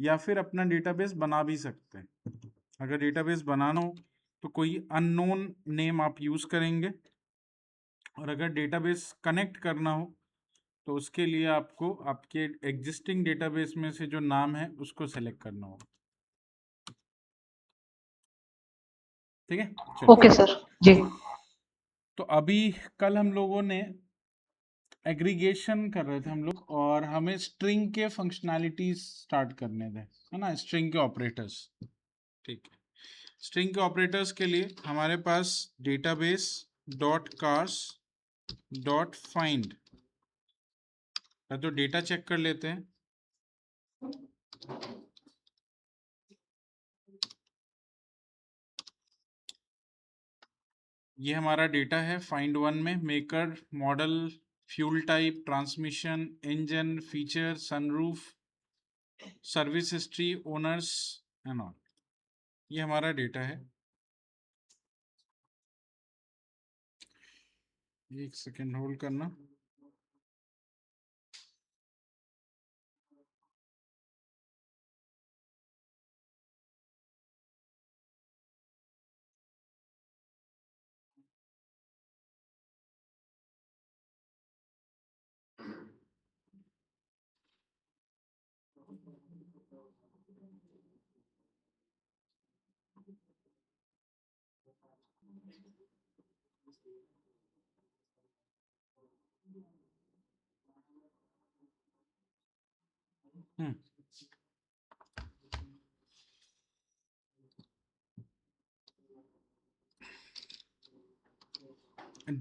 या फिर अपना डेटाबेस बना भी सकते हैं। अगर डेटाबेस बनाना हो तो कोई अननोन नेम आप यूज़ करेंगे, और अगर डेटाबेस कनेक्ट करना हो तो उसके लिए आपको आपके एग्जिस्टिंग डेटाबेस में से जो नाम है उसको सेलेक्ट करना होगा। ठीक है, चलिए। ओके सर जी। तो अभी कल हम लोगों ने एग्रीगेशन कर रहे थे हम लोग, और हमें स्ट्रिंग के फंक्शनैलिटीज स्टार्ट करने थे, है ना, स्ट्रिंग के ऑपरेटर्स। ठीक है, स्ट्रिंग के ऑपरेटर्स के लिए हमारे पास database dot cars dot find, तो डेटा चेक कर लेते हैं। ये हमारा डेटा है फाइंड वन में, maker, model, fuel type, transmission, engine, feature, sunroof, service history, owners and all. ये हमारा डेटा है। एक सेकेंड होल्ड करना।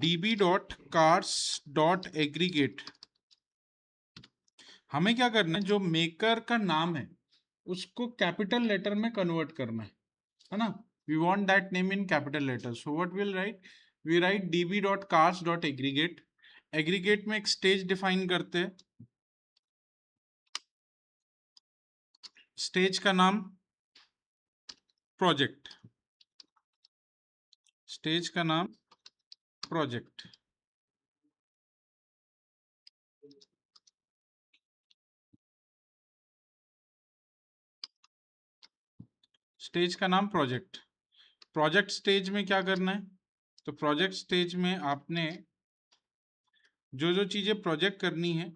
db dot cars dot aggregate, हमें क्या करना है, जो मेकर का नाम है उसको कैपिटल लेटर में कन्वर्ट करना है ना। We want that name in capital letter, so what will write, we write db dot cars dot aggregate. Aggregate में एक स्टेज डिफाइन करते हैं, स्टेज का नाम प्रोजेक्ट, स्टेज का नाम प्रोजेक्ट। स्टेज का नाम प्रोजेक्ट। प्रोजेक्ट स्टेज में क्या करना है, तो प्रोजेक्ट स्टेज में आपने जो जो चीजें प्रोजेक्ट करनी है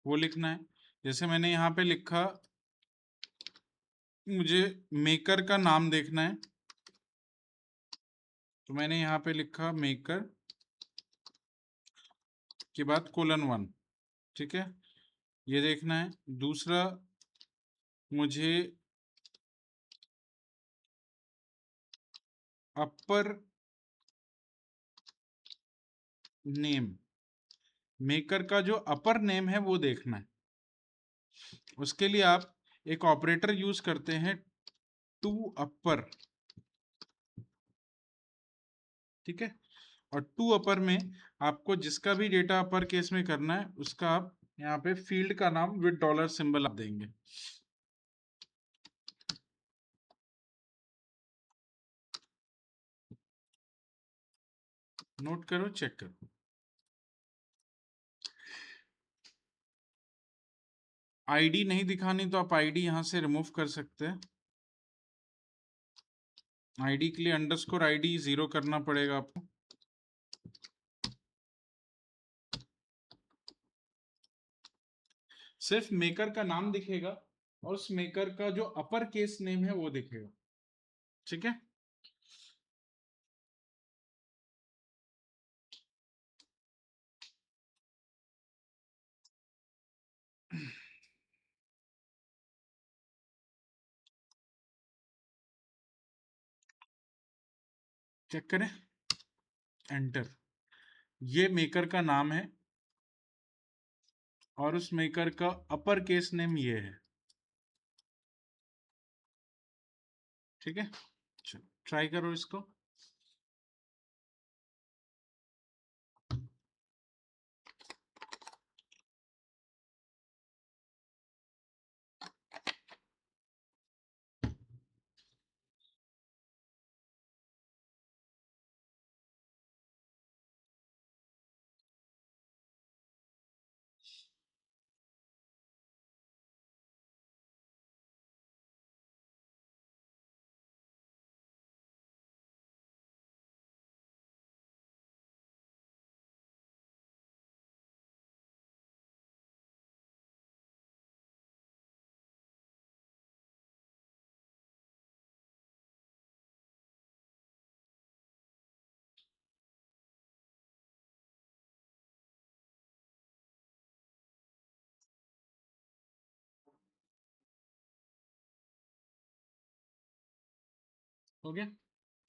वो लिखना है। जैसे मैंने यहाँ पे लिखा, मुझे मेकर का नाम देखना है, तो मैंने यहाँ पे लिखा मेकर के बाद कोलन 1। ठीक है, ये देखना है। दूसरा, मुझे अपर नेम, मेकर का जो अपर नेम है वो देखना है। उसके लिए आप एक ऑपरेटर यूज करते हैं, टू अपर। ठीक है, और टू अपर में आपको जिसका भी डेटा अपर केस में करना है उसका आप यहाँ पे फील्ड का नाम विद डॉलर सिंबल आप देंगे। नोट करो, चेक करो। आईडी नहीं दिखानी तो आप आईडी यहां से रिमूव कर सकते हैं। आईडी के लिए अंडरस्कोर आईडी 0 करना पड़ेगा आपको। सिर्फ मेकर का नाम दिखेगा और उस मेकर का जो अपर केस नेम है वो दिखेगा। ठीक है, चेक करें, एंटर। ये मेकर का नाम है और उस मेकर का अपर केस नेम ये है। ठीक है, ट्राई करो इसको। हो गया,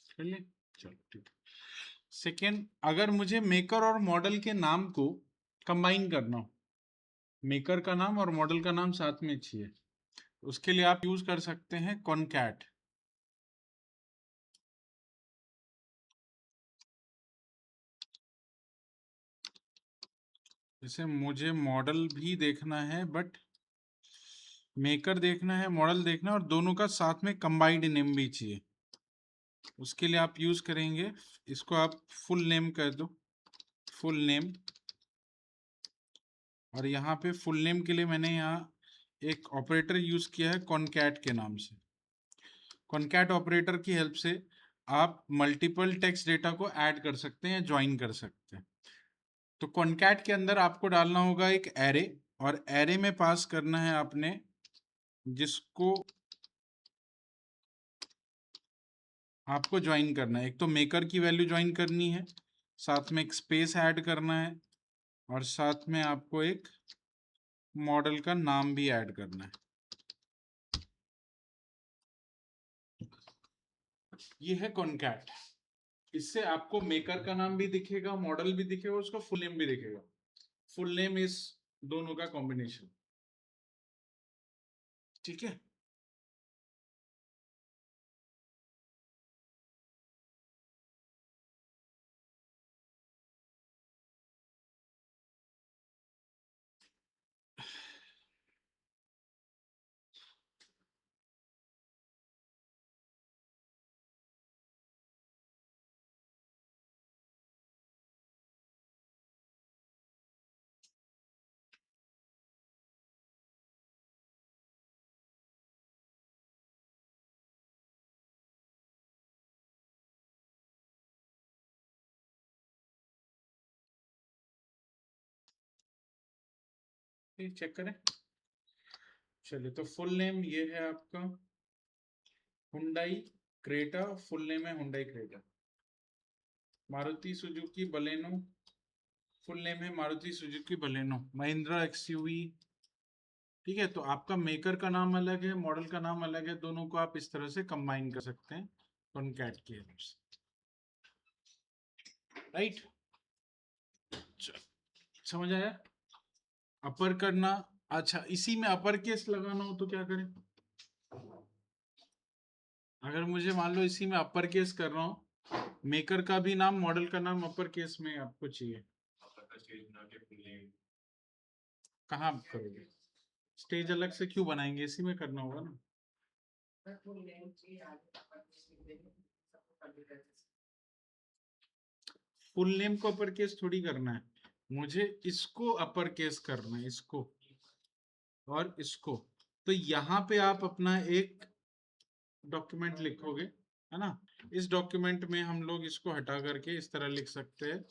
कर लिया, चलो ठीक है। सेकेंड, अगर मुझे मेकर और मॉडल के नाम को कंबाइन करना हो, मेकर का नाम और मॉडल का नाम साथ में चाहिए, उसके लिए आप यूज कर सकते हैं कॉनकैट। जैसे मुझे मॉडल भी देखना है बट मेकर देखना है, मॉडल देखना है, और दोनों का साथ में कंबाइंड नेम भी चाहिए। उसके लिए आप यूज करेंगे, इसको आप फुल नेम कर दो, फुल नेम। और यहाँ पे फुल नेम के लिए मैंने यहाँ एक ऑपरेटर यूज किया है कॉनकैट के नाम से। कॉनकैट ऑपरेटर की हेल्प से आप मल्टीपल टेक्स्ट डेटा को ऐड कर सकते हैं, ज्वाइन कर सकते हैं। तो कॉनकैट के अंदर आपको डालना होगा एक एरे, और एरे में पास करना है आपने, जिसको आपको ज्वाइन करना है। एक तो मेकर की वैल्यू ज्वाइन करनी है, साथ में एक स्पेस ऐड करना है, और साथ में आपको एक मॉडल का नाम भी ऐड करना है। ये है कॉनकैट। इससे आपको मेकर का नाम भी दिखेगा, मॉडल भी दिखेगा, उसका फुल नेम भी दिखेगा। फुल नेम इस दोनों का कॉम्बिनेशन, ठीक है। चेक करें। चलिए, तो फुल नेम ये है आपका हुंडई क्रेटा, फुल नेम है Hyundai Creta. Maruti Suzuki Baleno, full name है Maruti Suzuki Baleno. Mahindra XUV, ठीक है। तो आपका मेकर का नाम अलग है, मॉडल का नाम अलग है, दोनों को आप इस तरह से कंबाइन कर सकते हैं कॉनकैट की हेल्प से, राइट। समझ आया? अपर करना, अच्छा इसी में अपर केस लगाना हो तो क्या करें? अगर मुझे मान लो इसी में अपर केस कर रहा हूँ, मेकर का भी नाम मॉडल का नाम अपर केस में आपको चाहिए, कहाँ आप करोगे? स्टेज अलग से क्यों बनाएंगे, इसी में करना होगा ना। फुल नेम को अपर केस थोड़ी करना है, मुझे इसको अपर केस करना है, इसको और इसको। तो यहाँ पे आप अपना एक डॉक्यूमेंट लिखोगे, है ना। इस डॉक्यूमेंट में हम लोग इसको हटा करके इस तरह लिख सकते हैं,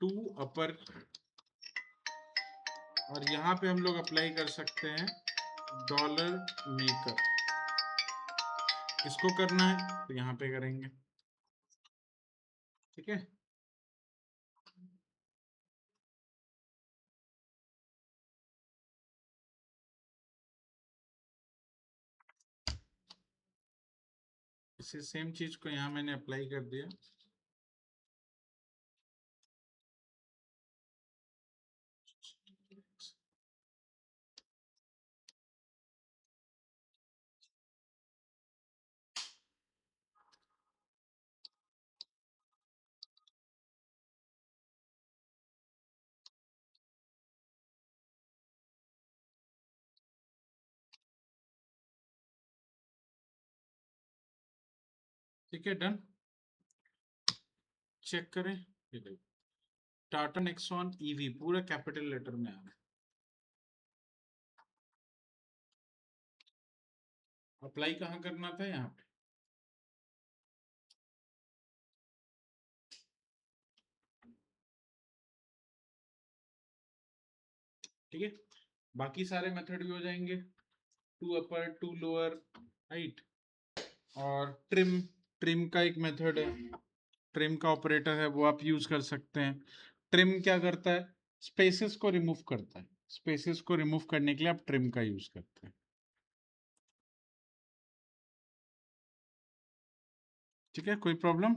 टू अपर, और यहाँ पे हम लोग अप्लाई कर सकते हैं डॉलर मेकर। इसको करना है तो यहाँ पे करेंगे, ठीक है। इसे सेम चीज को यहाँ मैंने अप्लाई कर दिया। ठीक है, डन। चेक करें, टाटा नेक्सॉन ईवी पूरा कैपिटल लेटर में आ गया। अप्लाई कहाँ करना था? यहाँ पे, ठीक है। बाकी सारे मेथड भी हो जाएंगे, to upper, to lower, right. और ट्रिम, ट्रिम का एक मेथड है, ट्रिम का ऑपरेटर है, वो आप यूज कर सकते हैं। ट्रिम क्या करता है? स्पेसेस को रिमूव करता है। स्पेसेस को रिमूव करने के लिए आप ट्रिम का यूज करते हैं। ठीक है, कोई प्रॉब्लम?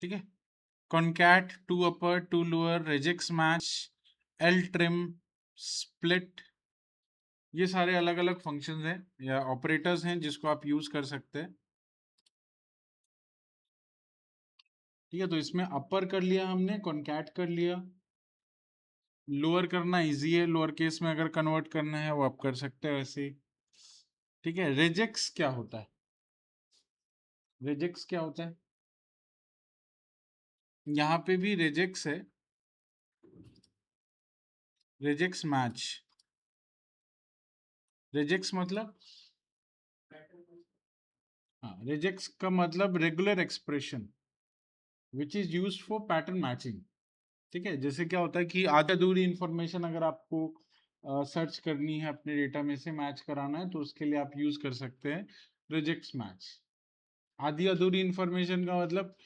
ठीक है, concat, to upper, to lower, regex match, l trim, split, ये सारे अलग अलग फंक्शंस हैं या ऑपरेटर्स हैं जिसको आप यूज कर सकते हैं। ठीक है, तो इसमें अपर कर लिया हमने, concat कर लिया, लोअर करना इजी है, लोअर केस में अगर कन्वर्ट करना है वो आप कर सकते हैं वैसे ही। ठीक है, regex क्या होता है? regex क्या होता है? यहाँ पे भी regex है, regex match। regex मतलब, हाँ, regex का मतलब regular expression which is used for pattern matching. ठीक है, जैसे क्या होता है कि आधी अधूरी इंफॉर्मेशन अगर आपको सर्च करनी है, अपने डेटा में से मैच कराना है, तो उसके लिए आप यूज कर सकते हैं रिजेक्ट मैच। आधी अधूरी इंफॉर्मेशन का मतलब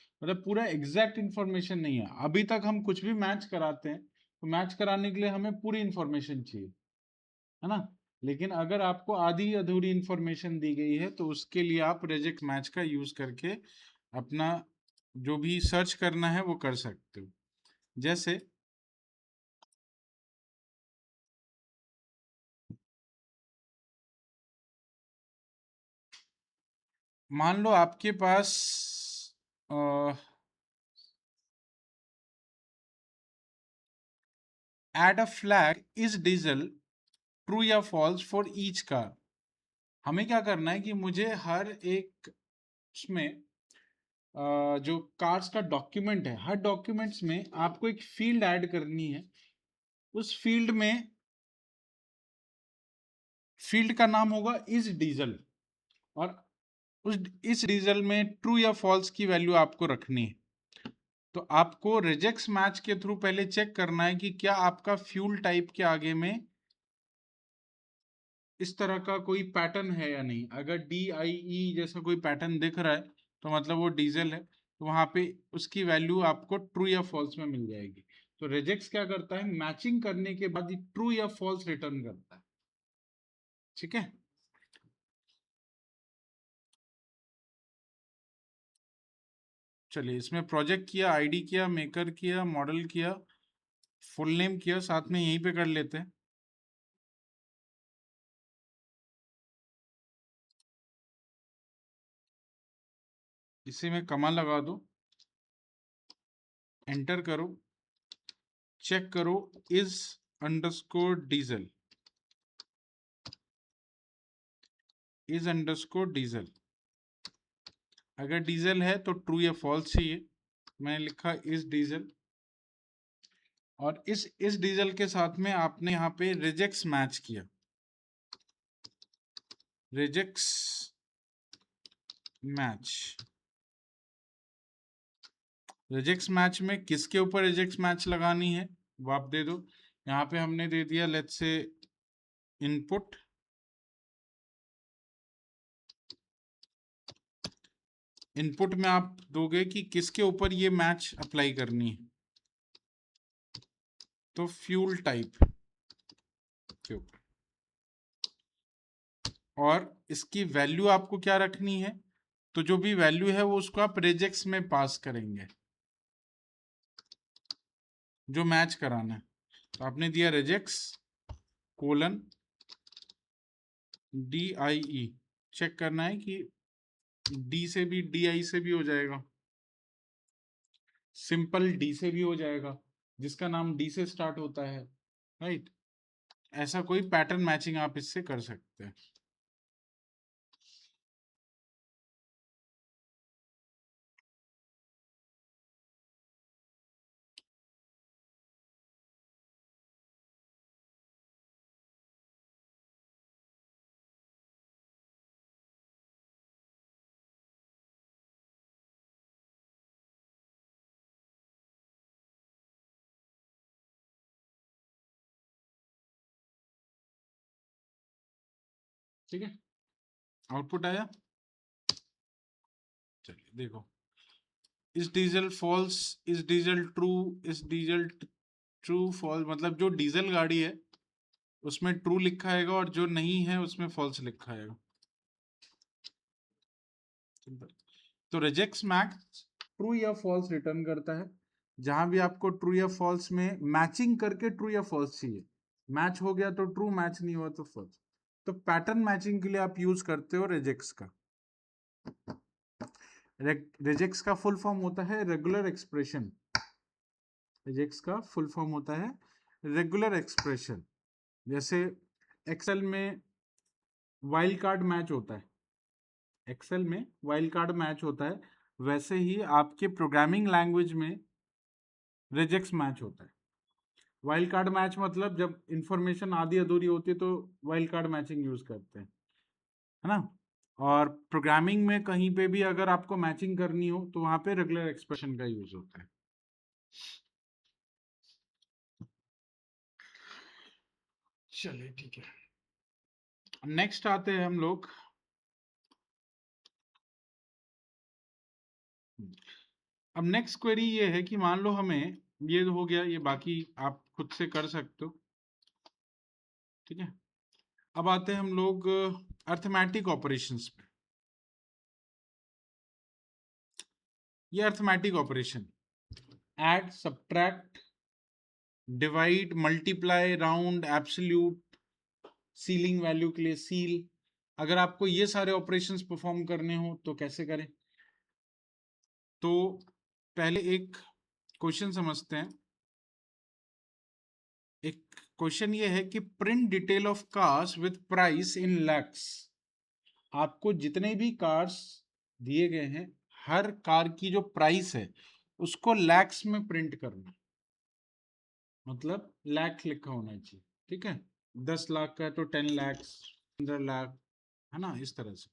पूरा एग्जैक्ट इंफॉर्मेशन नहीं है। अभी तक हम कुछ भी मैच कराते हैं तो मैच कराने के लिए हमें पूरी इंफॉर्मेशन चाहिए, है ना। लेकिन अगर आपको आधी अधूरी इंफॉर्मेशन दी गई है तो उसके लिए आप रिजेक्ट मैच का यूज करके अपना जो भी सर्च करना है वो कर सकते हो। जैसे मान लो आपके पास add a flag is diesel true या फॉल्स फॉर ईच कार। हमें क्या करना है कि मुझे हर एक उसमें जो कार्स का डॉक्यूमेंट है, हर डॉक्यूमेंट्स में आपको एक फील्ड ऐड करनी है। उस फील्ड में फील्ड का नाम होगा इज डीजल, और उस इस डीजल में ट्रू या फॉल्स की वैल्यू आपको रखनी है। तो आपको रिजेक्स मैच के थ्रू पहले चेक करना है कि क्या आपका फ्यूल टाइप के आगे में इस तरह का कोई पैटर्न है या नहीं। अगर DIE जैसा कोई पैटर्न दिख रहा है तो मतलब वो डीजल है, तो वहां पे उसकी वैल्यू आपको ट्रू या फॉल्स में मिल जाएगी। तो रिजेक्स क्या करता है, मैचिंग करने के बाद ट्रू या फॉल्स रिटर्न करता है। ठीक है, चलिए इसमें प्रोजेक्ट किया, आईडी किया, मेकर किया, मॉडल किया, फुल नेम किया, साथ में यहीं पे कर लेते हैं। इसे में कमा लगा दो, एंटर करो, चेक करो is underscore diesel, is underscore diesel. अगर डीजल है तो ट्रू या फॉल्स चाहिए। मैंने लिखा इज डीजल, और इस डीजल के साथ में आपने यहाँ पे रिजेक्स मैच किया, रिजेक्स मैच। रिजेक्स मैच में किसके ऊपर रिजेक्स मैच लगानी है वो आप दे दो। यहाँ पे हमने दे दिया लेट्स से इनपुट, इनपुट में आप दोगे कि किसके ऊपर ये मैच अप्लाई करनी है, तो फ्यूल टाइप के ऊपर। और इसकी वैल्यू आपको क्या रखनी है, तो जो भी वैल्यू है वो उसको आप रिजेक्स में पास करेंगे जो मैच कराना है। तो आपने दिया रिजेक्स कोलन DIE, चेक करना है कि डी से भी DI से भी हो जाएगा, सिंपल डी से भी हो जाएगा, जिसका नाम डी से स्टार्ट होता है, राइट। ऐसा कोई पैटर्न मैचिंग आप इससे कर सकते हैं। ठीक है, आउटपुट आया। चलिए देखो, इस डीजल फॉल्स, इस डीजल ट्रू, इस डीजल ट्रू फॉल्स, मतलब जो डीजल गाड़ी है उसमें ट्रू लिखा आएगा और जो नहीं है उसमें फॉल्स लिखा आएगा। तो रिजेक्ट्स मैच ट्रू या फॉल्स रिटर्न करता है। जहां भी आपको ट्रू या फॉल्स में मैचिंग करके ट्रू या फॉल्स चाहिए, मैच हो गया तो ट्रू, मैच नहीं हुआ तो फॉल्स, तो पैटर्न मैचिंग के लिए आप यूज करते हो रिजेक्ट्स का। रिजेक्ट्स का फुल फॉर्म होता है रेगुलर एक्सप्रेशन। रिजेक्ट्स का फुल फॉर्म होता है रेगुलर एक्सप्रेशन। जैसे एक्सेल में वाइल्ड कार्ड मैच होता है, एक्सेल में वाइल्ड कार्ड मैच होता है, वैसे ही आपके प्रोग्रामिंग लैंग्वेज में रिजेक्ट्स मैच होता है। वाइल्ड कार्ड मैच मतलब जब इंफॉर्मेशन आधी अधूरी होती है तो वाइल्ड कार्ड मैचिंग यूज करते हैं, है ना। और प्रोग्रामिंग में कहीं पे भी अगर आपको मैचिंग करनी हो तो वहां पे रेगुलर एक्सप्रेशन का यूज होता है। चलिए ठीक है, नेक्स्ट आते हैं हम लोग। अब नेक्स्ट क्वेरी ये है कि मान लो हमें, ये हो गया, ये बाकी आप खुद से कर सकते हो, ठीक है। अब आते हैं हम लोग अर्थमेटिक ऑपरेशंस पे। ये arithmetic operation, add, subtract, divide, multiply, round, absolute, ceiling value के लिए सील, अगर आपको ये सारे ऑपरेशंस परफॉर्म करने हो तो कैसे करें। तो पहले एक क्वेश्चन समझते हैं। एक क्वेश्चन ये है कि print detail of cars with price in lakhs. आपको जितने भी कार्स दिए गए हैं, हर कार की जो प्राइस है उसको लैक्स में प्रिंट करना, मतलब लाख लिखा होना चाहिए, ठीक है। 10 लाख का है तो 10 लाख, 15 लाख, है ना, इस तरह से।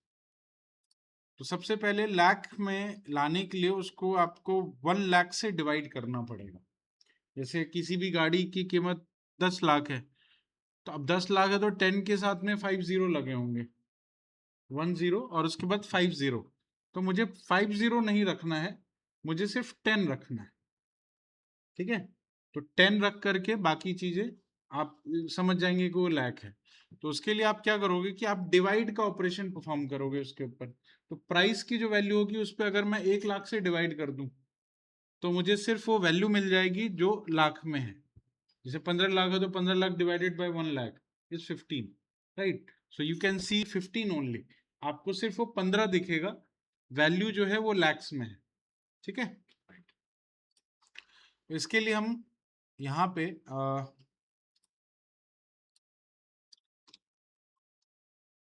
तो सबसे पहले लाख में लाने के लिए उसको आपको 1 लाख से डिवाइड करना पड़ेगा। जैसे किसी भी गाड़ी की कीमत 10 लाख है, तो अब 10 लाख है तो 10 के साथ में 5 जीरो लगे होंगे, 1 जीरो और उसके बाद 5 जीरो। तो मुझे 5 जीरो नहीं रखना है, मुझे सिर्फ 10 रखना है, ठीक है। तो 10 रख करके बाकी चीजें आप समझ जाएंगे कि वो लाख है। तो उसके लिए आप क्या करोगे कि आप डिवाइड का ऑपरेशन परफॉर्म करोगे उसके ऊपर। तो प्राइस की जो वैल्यू होगी उस पर अगर मैं 1 लाख से डिवाइड कर दूं तो मुझे सिर्फ वो वैल्यू मिल जाएगी जो लाख में है। जैसे 15 लाख है तो 15 lakh divided by 1 lakh is 15, right. So you can see 15 only, आपको सिर्फ वो 15 दिखेगा, वैल्यू जो है वो लैक्स में है, ठीक है। तो इसके लिए हम यहाँ पे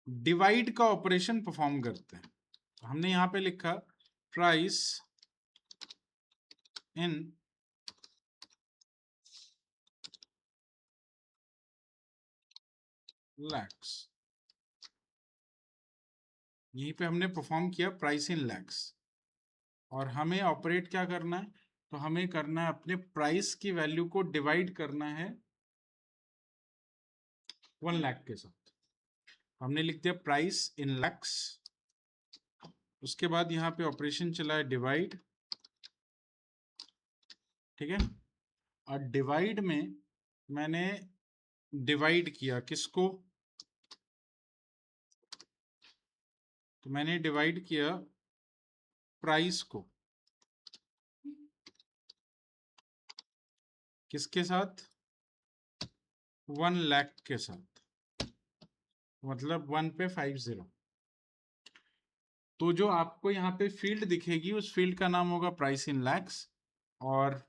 डिवाइड का ऑपरेशन परफॉर्म करते हैं। तो हमने यहाँ पे लिखा प्राइस इन लैक्स, यहीं पे हमने परफॉर्म किया प्राइस इन लैक्स। और हमें ऑपरेट क्या करना है, तो हमें करना है अपने प्राइस की वैल्यू को डिवाइड करना है 1 लाख के साथ। हमने लिख दिया प्राइस इन लैक्स, उसके बाद यहाँ पे ऑपरेशन चला है डिवाइड, ठीक है। और डिवाइड में मैंने डिवाइड किया किसको, तो मैंने डिवाइड किया प्राइस को किसके साथ, 1 लाख के साथ, मतलब 1 पे 5 जीरो। तो जो आपको यहाँ पे फील्ड दिखेगी उस फील्ड का नाम होगा प्राइस इन लैक्स, और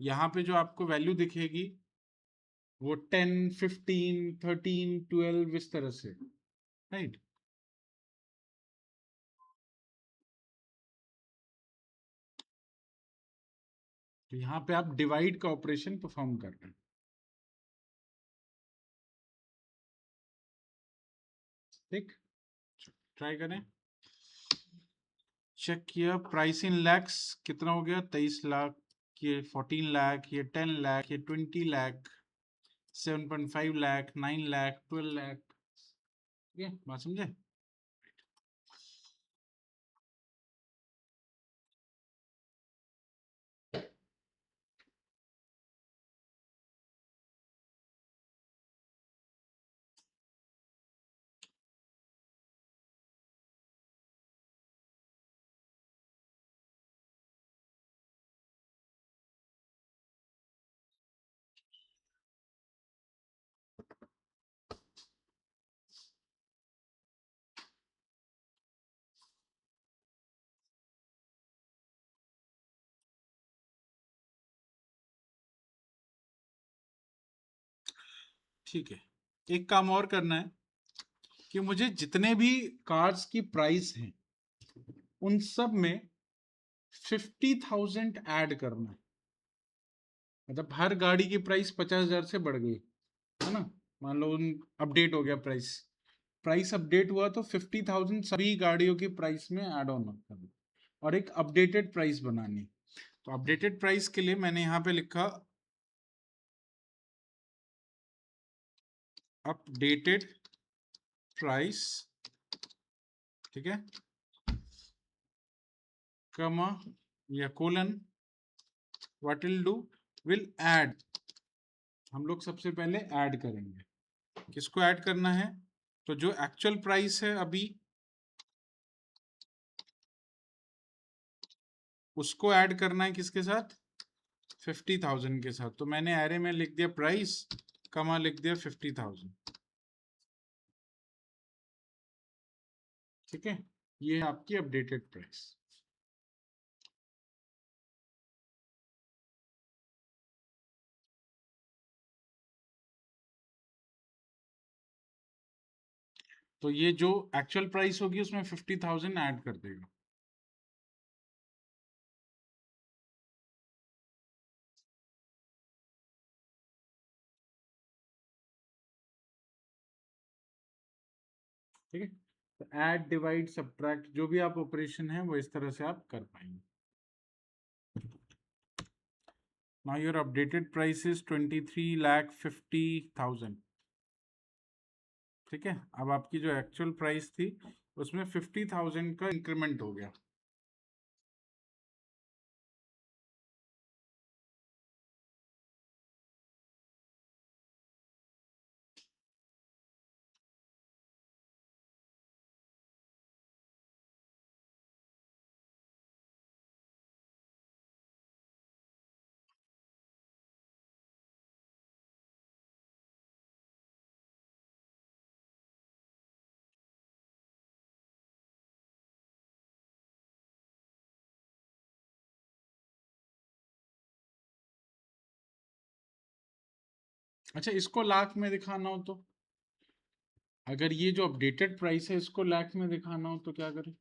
यहाँ पे जो आपको वैल्यू दिखेगी वो 10, 15, 13, 12 इस तरह से, राइट। तो यहाँ पे आप डिवाइड का ऑपरेशन परफॉर्म कर रहे हैं, ठीक। ट्राई करें, चेक किया प्राइस इन लैक्स कितना हो गया, 23 लाख, ये 14 लाख, ये 10 लाख, ये 20 लाख, 7.5 लाख, 9 लाख, 12 लाख, ये बात समझे? ठीक है, एक काम और करना है कि मुझे जितने भी कार्स की प्राइस हैं उन सब में 50,000 ऐड करना है। मतलब हर गाड़ी की प्राइस 50,000 से बढ़ गई है ना, मान लो अपडेट हो गया, प्राइस प्राइस अपडेट हुआ तो 50,000 सभी गाड़ियों की प्राइस में ऐड ऑन करना और एक अपडेटेड प्राइस बनानी। तो अपडेटेड प्राइस के लिए मैंने यहाँ पे लिखा अपडेटेड प्राइस, ठीक है, कमा या colon, what will do, will add. हम लोग सबसे पहले ऐड करेंगे, किसको ऐड करना है, तो जो एक्चुअल प्राइस है अभी उसको ऐड करना है, किसके साथ, 50,000 के साथ। तो मैंने एरे में लिख दिया प्राइस, कमा लिख दिया 50,000, ठीक है, ये है आपकी अपडेटेड प्राइस। तो ये जो एक्चुअल प्राइस होगी उसमें 50,000 ऐड कर देगा। ठीक है, तो ऐड डिवाइड सब्ट्रैक्ट जो भी आप ऑपरेशन है वो इस तरह से आप कर पाएंगे। Now your updated price is 23,50,000, ठीक है। अब आपकी जो एक्चुअल प्राइस थी उसमें 50,000 का इंक्रीमेंट हो गया। अच्छा, इसको लाख में दिखाना हो तो, अगर ये जो अपडेटेड प्राइस है इसको लाख में दिखाना हो तो क्या करें,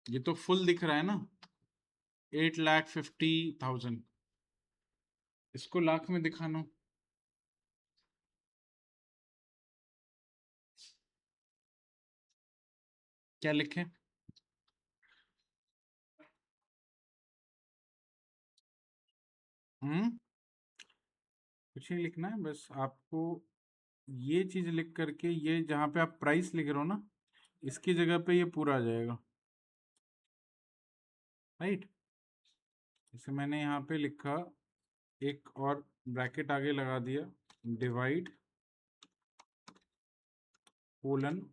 ये तो फुल दिख रहा है ना, 8,50,000, इसको लाख में दिखाना हो क्या लिखें? कुछ नहीं लिखना है, बस आपको ये चीज लिख करके, ये जहाँ पे आप प्राइस लिख रहे हो ना, इसकी जगह पे ये पूरा आ जाएगा, राइट। जैसे मैंने यहाँ पे लिखा, एक और ब्रैकेट आगे लगा दिया, डिवाइड कोलन,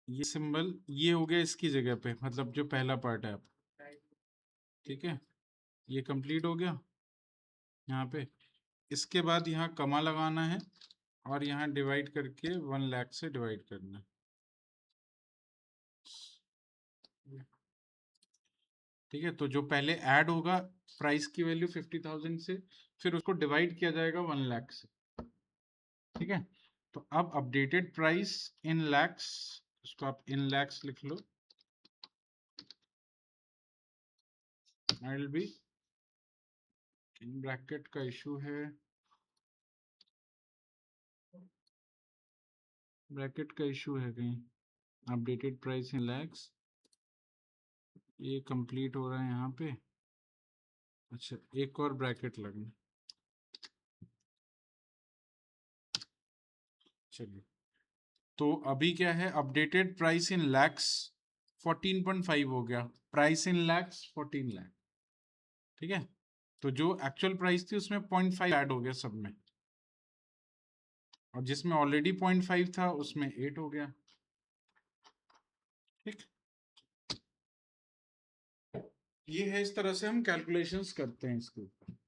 ये सिंबल ये हो गया इसकी जगह पे, मतलब जो पहला पार्ट है आप, ठीक है, ये कंप्लीट हो गया यहाँ पे। इसके बाद यहाँ कमा लगाना है और यहाँ डिवाइड करके 1,00,000 से डिवाइड करना है, ठीक है। तो जो पहले ऐड होगा प्राइस की वैल्यू 50,000 से, फिर उसको डिवाइड किया जाएगा 1,00,000 से, ठीक है। तो अब अपडेटेड प्राइस इन लैक्स, उसको आप इन लैक्स लिख लो, बी इन ब्रैकेट का इशू है, ब्रैकेट का इशू है कहीं, अपडेटेड प्राइस इन लैक्स, ये कंप्लीट हो रहा है यहाँ पे। अच्छा, एक और ब्रैकेट लगना, चलिए, तो अभी क्या है, अपडेटेड प्राइस इन लैक्स 14.5 हो गया, प्राइस इन लैक्स 14 लाख, ठीक है। तो जो एक्चुअल प्राइस थी उसमें 0.5 ऐड हो गया सब में, और जिसमें ऑलरेडी 0.5 था उसमें 8 हो गया, ठीक। ये है, इस तरह से हम कैलकुलेशंस करते हैं इसके ऊपर।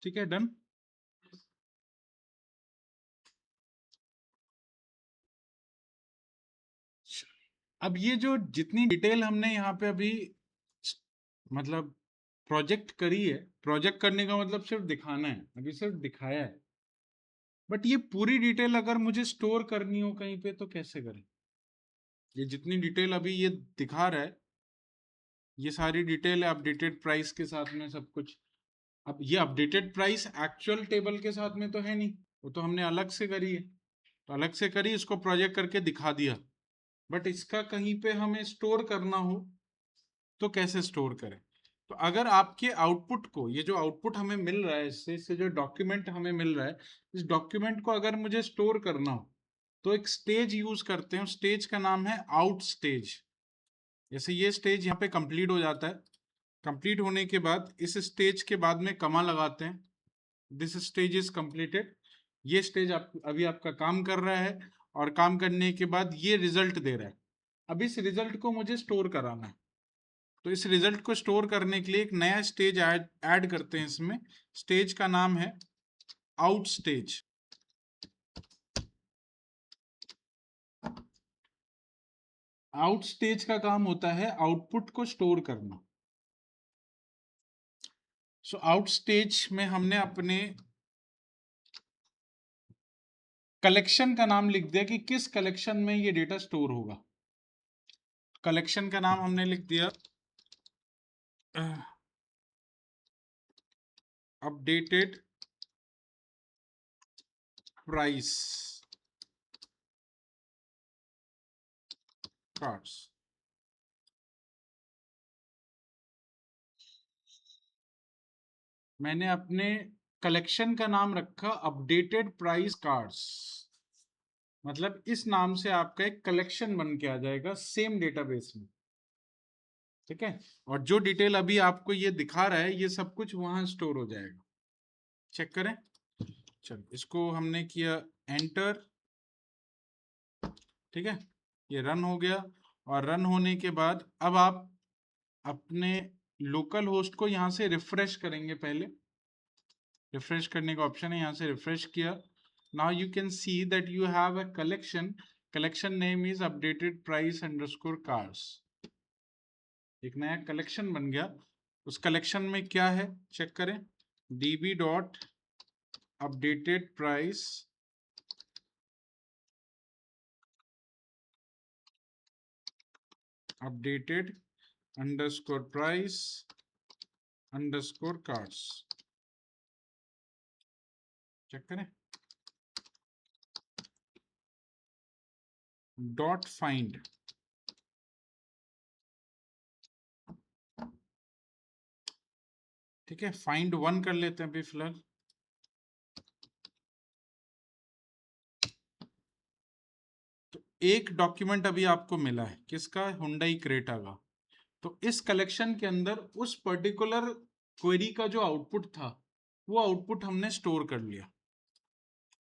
ठीक है, डन। अब ये जो जितनी डिटेल हमने यहाँ पे अभी मतलब प्रोजेक्ट करी है, प्रोजेक्ट करने का मतलब सिर्फ दिखाना है, अभी सिर्फ दिखाया है, बट ये पूरी डिटेल अगर मुझे स्टोर करनी हो कहीं पे तो कैसे करें? ये जितनी डिटेल अभी ये दिखा रहा है, ये सारी डिटेल है अपडेटेड प्राइस के साथ में सब कुछ। अब ये अपडेटेड प्राइस एक्चुअल टेबल के साथ में तो है नहीं, वो तो हमने अलग से करी है, तो अलग से करी, इसको प्रोजेक्ट करके दिखा दिया, बट इसका कहीं पे हमें स्टोर करना हो तो कैसे स्टोर करें? तो अगर आपके आउटपुट को, ये जो आउटपुट हमें मिल रहा है, इससे जो डॉक्यूमेंट हमें मिल रहा है, इस डॉक्यूमेंट को अगर मुझे स्टोर करना हो तो एक स्टेज यूज करते हैं, स्टेज का नाम है आउट स्टेज। जैसे ये स्टेज यहाँ पे कंप्लीट हो जाता है, कंप्लीट होने के बाद इस स्टेज के बाद में कमा लगाते हैं, दिस स्टेज इज कंप्लीटेड। ये स्टेज आप अभी आपका काम कर रहा है, और काम करने के बाद ये रिजल्ट दे रहा है। अब इस रिजल्ट को मुझे स्टोर कराना है, तो इस रिजल्ट को स्टोर करने के लिए एक नया स्टेज ऐड करते हैं इसमें। स्टेज का नाम है आउट स्टेज। आउट स्टेज का काम होता है आउटपुट को स्टोर करना। सो आउट स्टेज में हमने अपने कलेक्शन का नाम लिख दिया कि किस कलेक्शन में ये डेटा स्टोर होगा। कलेक्शन का नाम हमने लिख दिया अपडेटेड प्राइस कार्ड्स। मैंने अपने कलेक्शन का नाम रखा अपडेटेड प्राइस कार्ड्स, मतलब इस नाम से आपका एक कलेक्शन बन के आ जाएगा सेम डेटाबेस में, ठीक है। और जो डिटेल अभी आपको ये दिखा रहा है ये सब कुछ वहां स्टोर हो जाएगा। चेक करें। चलो, इसको हमने किया एंटर, ठीक है, ये रन हो गया। और रन होने के बाद अब आप अपने लोकल होस्ट को यहाँ से रिफ्रेश करेंगे। पहले रिफ्रेश करने का ऑप्शन है, यहाँ से रिफ्रेश किया। Now you can see that you have a collection name is updated price underscore cars. एक नया कलेक्शन बन गया। उस कलेक्शन में क्या है चेक करें, db dot updated price updated underscore price underscore cards. Check करें। डॉट फाइंड, ठीक है, फाइंड वन कर लेते हैं अभी फिलहाल। तो एक डॉक्यूमेंट अभी आपको मिला है, किसका? हुंडई क्रेटा का। तो इस कलेक्शन के अंदर उस पर्टिकुलर क्वेरी का जो आउटपुट था, वो आउटपुट हमने स्टोर कर लिया।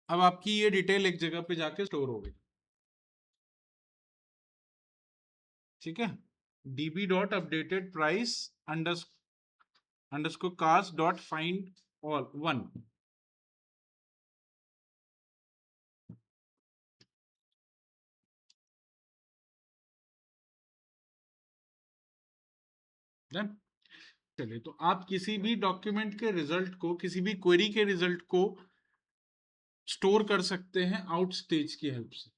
अब आपकी ये डिटेल एक जगह पे जाके स्टोर हो गई, ठीक है। db dot updated price underscore cast dot find all one. चलिए, तो आप किसी भी डॉक्यूमेंट के रिजल्ट को, किसी भी क्वेरी के रिजल्ट को स्टोर कर सकते हैं आउट स्टेज की हेल्प से,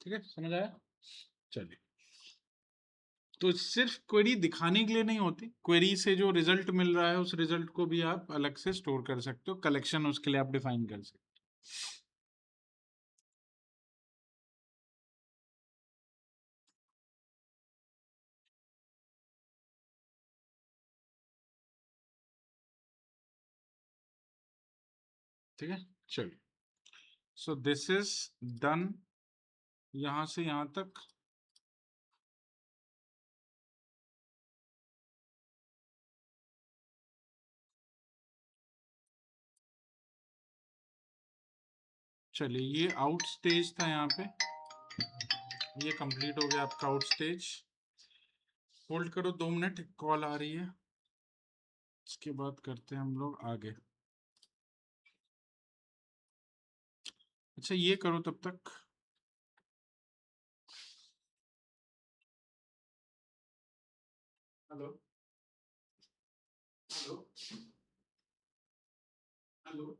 ठीक है, समझ आया? चलिए, तो सिर्फ क्वेरी दिखाने के लिए नहीं होती, क्वेरी से जो रिजल्ट मिल रहा है उस रिजल्ट को भी आप अलग से स्टोर कर सकते हो, कलेक्शन उसके लिए आप डिफाइन कर सकते हो। ठीक है, चलिए, सो दिस इज डन, यहां से यहां तक। चलिए, ये आउट स्टेज था, यहाँ पे ये कंप्लीट हो गया आपका आउट स्टेज। होल्ड करो 2 मिनट, कॉल आ रही है, इसके बाद करते हैं हम लोग आगे। अच्छा, ये करो तब तक। Hello, hello, hello.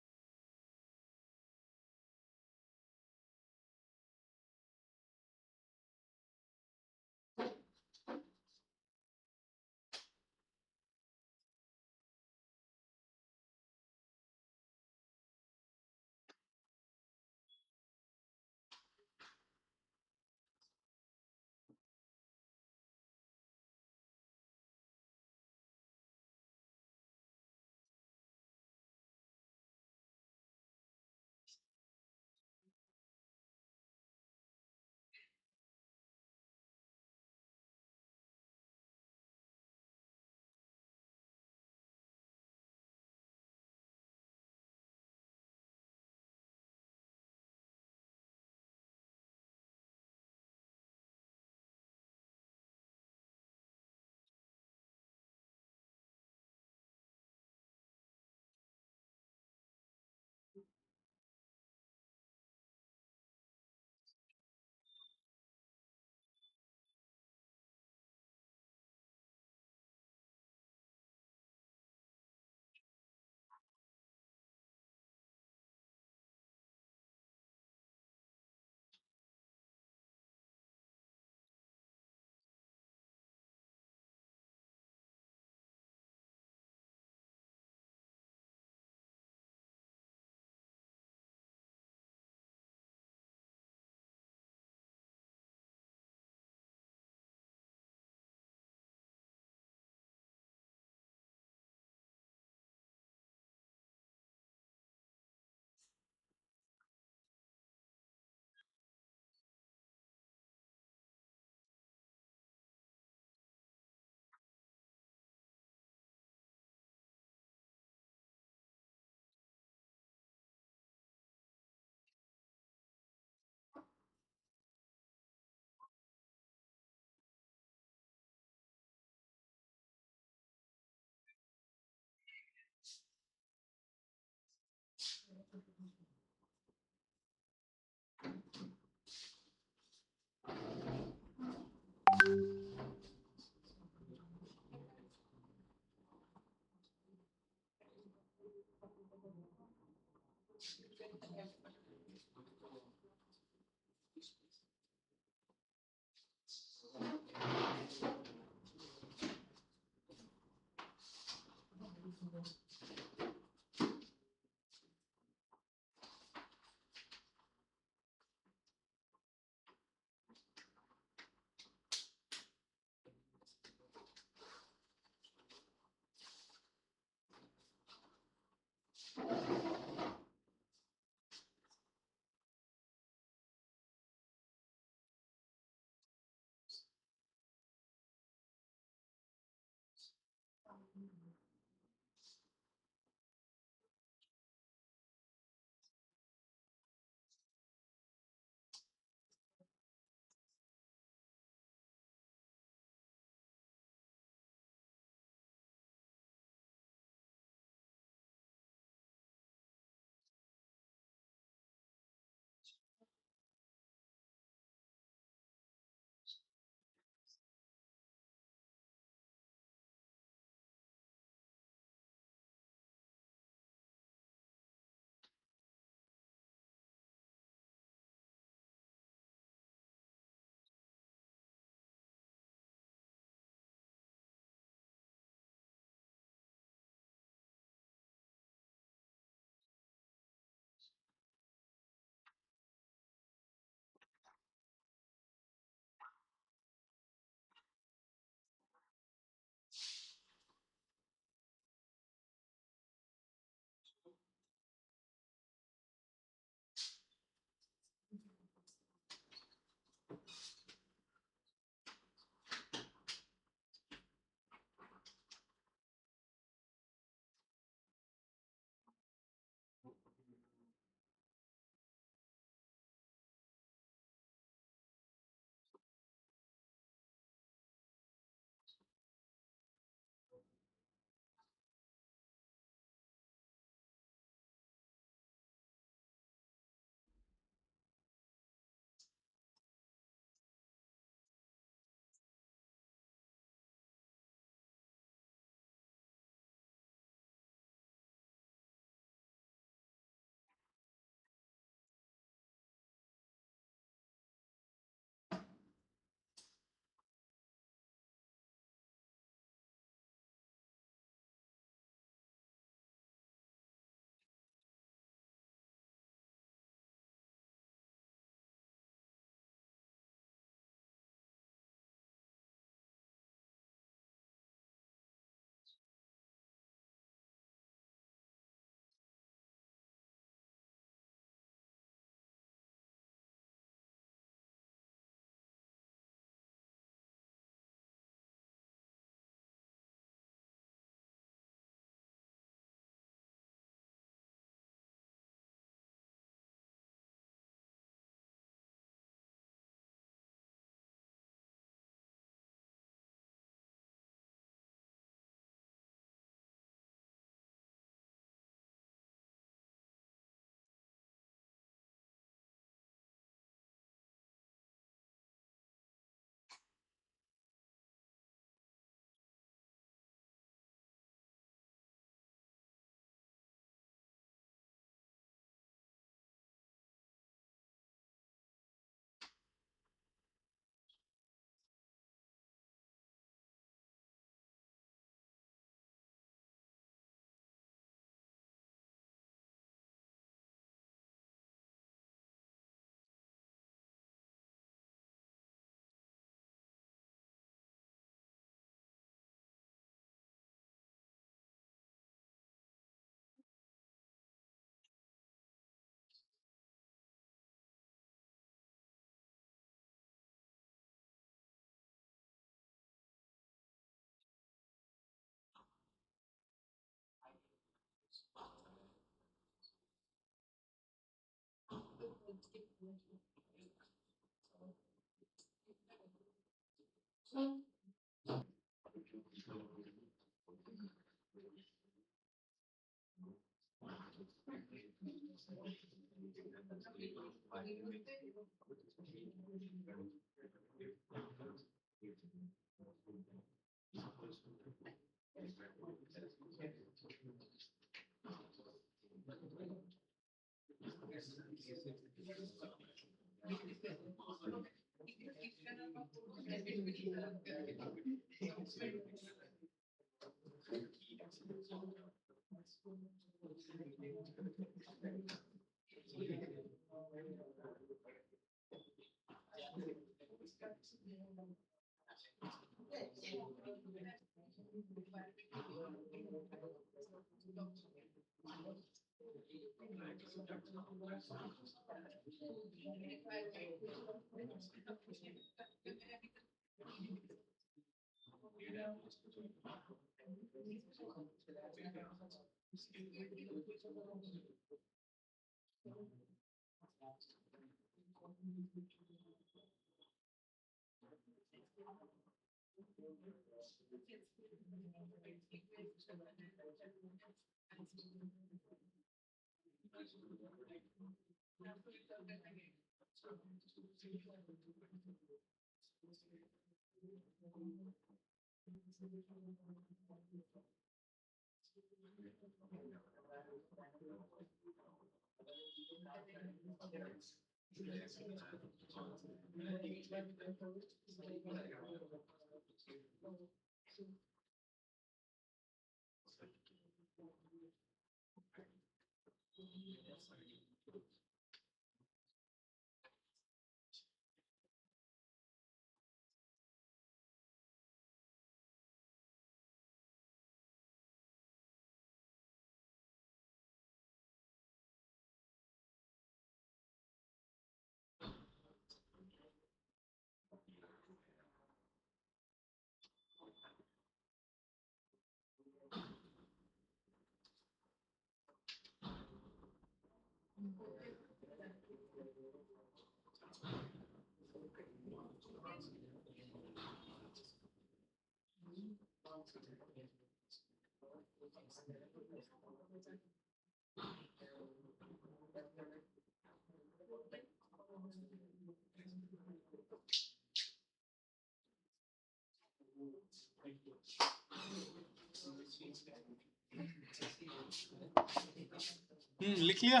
लिख लिया।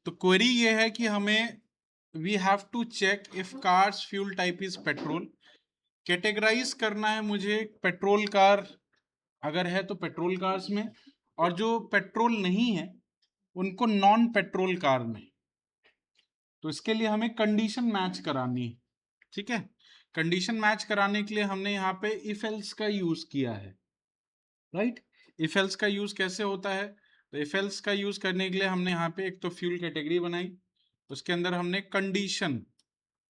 तो क्वेरी ये है कि हमें we have to check if cars fuel type is petrol. Categorize करना है मुझे पेट्रोल कार अगर है तो पेट्रोल कार्स में, और जो पेट्रोल नहीं है उनको नॉन पेट्रोल कार में। तो इसके लिए हमें कंडीशन मैच करानी है, ठीक है। कंडीशन मैच कराने के लिए हमने यहाँ पे इफ एल्स का यूज किया है, राइट। इफ एल्स का यूज कैसे होता है? तो इफ एल्स का यूज करने के लिए हमने यहाँ पे एक तो फ्यूल कैटेगरी बनाई, उसके अंदर हमने कंडीशन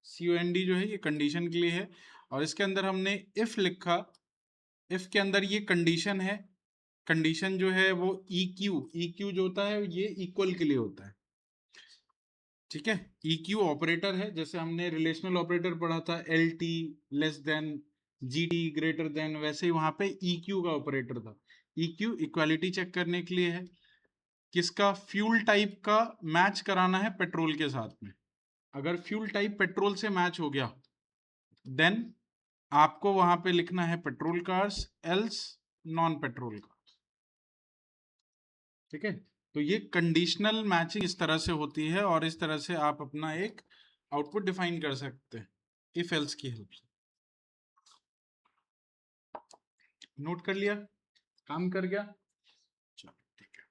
COND जो है ये कंडीशन के लिए है, और इसके अंदर हमने इफ लिखा। इफ के अंदर ये कंडीशन है, कंडीशन जो है वो EQ जो होता है ये इक्वल के लिए होता है, ठीक है। EQ ऑपरेटर है, जैसे हमने रिलेशनल ऑपरेटर पढ़ा था LT less than GT greater than, वैसे ही वहां पे EQ का ऑपरेटर था। EQ इक्वालिटी चेक करने के लिए है, किसका? फ्यूल टाइप का मैच कराना है पेट्रोल के साथ में। अगर फ्यूल टाइप पेट्रोल से मैच हो गया देन आपको वहां पे लिखना है petrol cars, else non petrol cars, ठीक है। तो ये कंडीशनल मैचिंग इस तरह से होती है, और इस तरह से आप अपना एक आउटपुट डिफाइन कर सकते हैं इफ एल्स की हेल्प से। नोट कर लिया? काम कर गया? चलो ठीक है,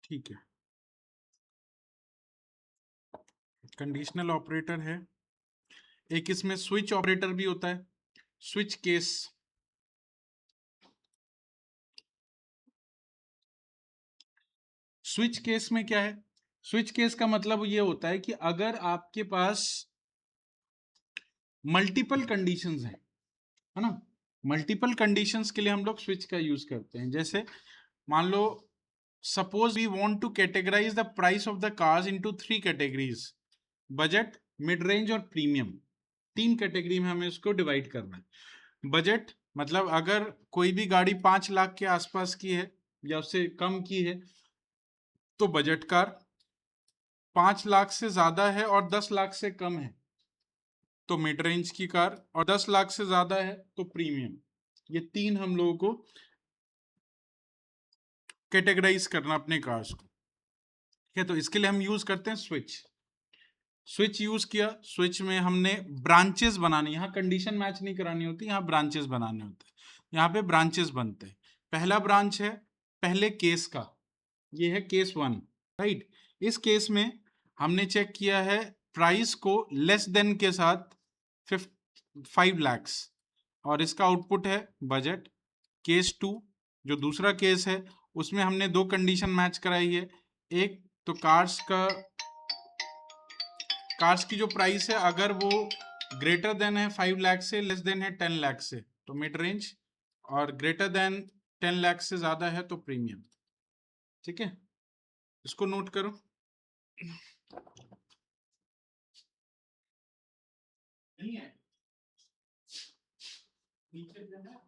ठीक है। कंडीशनल ऑपरेटर है, एक इसमें स्विच ऑपरेटर भी होता है, स्विच केस। स्विच केस में क्या है? स्विच केस का मतलब ये होता है कि अगर आपके पास मल्टीपल कंडीशंस हैं, है ना, मल्टीपल कंडीशंस के लिए हम लोग स्विच का यूज करते हैं। जैसे मान लो suppose we want to categorize the price of the cars into 3 categories, budget, mid range और प्रीमियम। 3 कैटेगरी में हमें इसको डिवाइड करना है। बजट मतलब अगर कोई भी गाड़ी 5 लाख के आसपास की है या उससे कम की है तो बजट कार, 5 लाख से ज्यादा है और 10 लाख से कम है तो मिड रेंज की कार, और 10 लाख से ज्यादा है तो प्रीमियम। ये 3 हम लोगों को कैटेगराइज करना अपने कार्स को। ठीक है, तो इसके लिए हम यूज करते हैं स्विच। स्विच यूज किया, स्विच में हमने ब्रांचेस बनानी, यहाँ कंडीशन मैच नहीं करानी होती, यहाँ ब्रांचेस बनाने होते हैं। यहाँ पे ब्रांचेस बनते हैं। पहला ब्रांच है पहले केस का, ये है केस 1, राइट। इस केस में हमने चेक किया है प्राइस को लेस देन के साथ 5 lakhs, और इसका आउटपुट है बजट। केस 2 जो दूसरा केस है उसमें हमने 2 कंडीशन मैच कराई है। एक तो कार्स की जो प्राइस है अगर वो ग्रेटर देन है 5 लाख से, लेस देन है 10 लाख से तो मिड रेंज, और ग्रेटर देन 10 लाख से ज्यादा है तो प्रीमियम। ठीक है, इसको नोट करो। नहीं है नीचे जो है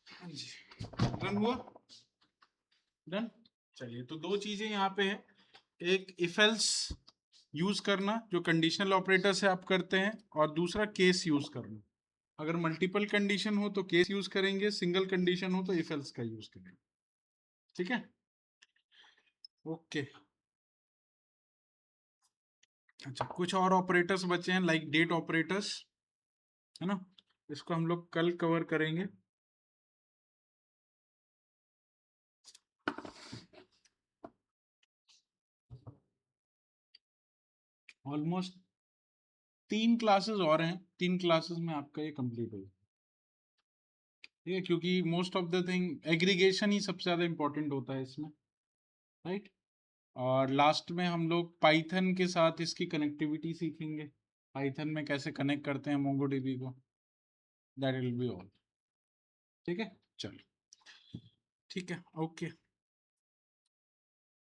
हाँ जी, रन हुआ, डन। चलिए, तो दो चीजें यहाँ पे है, एक इफ एल्स यूज करना जो कंडीशनल ऑपरेटर से आप करते हैं, और दूसरा केस यूज करना। अगर मल्टीपल कंडीशन हो तो केस यूज करेंगे, सिंगल कंडीशन हो तो इफ एल्स का यूज करेंगे। ठीक है, ओके। अच्छा, कुछ और ऑपरेटर्स बचे हैं लाइक डेट ऑपरेटर्स, है ना, इसको हम लोग कल कवर करेंगे। ऑलमोस्ट 3 क्लासेस और हैं, 3 क्लासेस में आपका ये कंप्लीट हो जाएगा। ठीक है, क्योंकि most of the thing aggregation ही सबसे ज्यादा इंपॉर्टेंट होता है इसमें, राइट। और लास्ट में हम लोग पाइथन के साथ इसकी कनेक्टिविटी सीखेंगे, पाइथन में कैसे कनेक्ट करते हैं मोंगोडीबी को, दैट विल बी ऑल। ठीक है, चलो, ठीक है, ओके।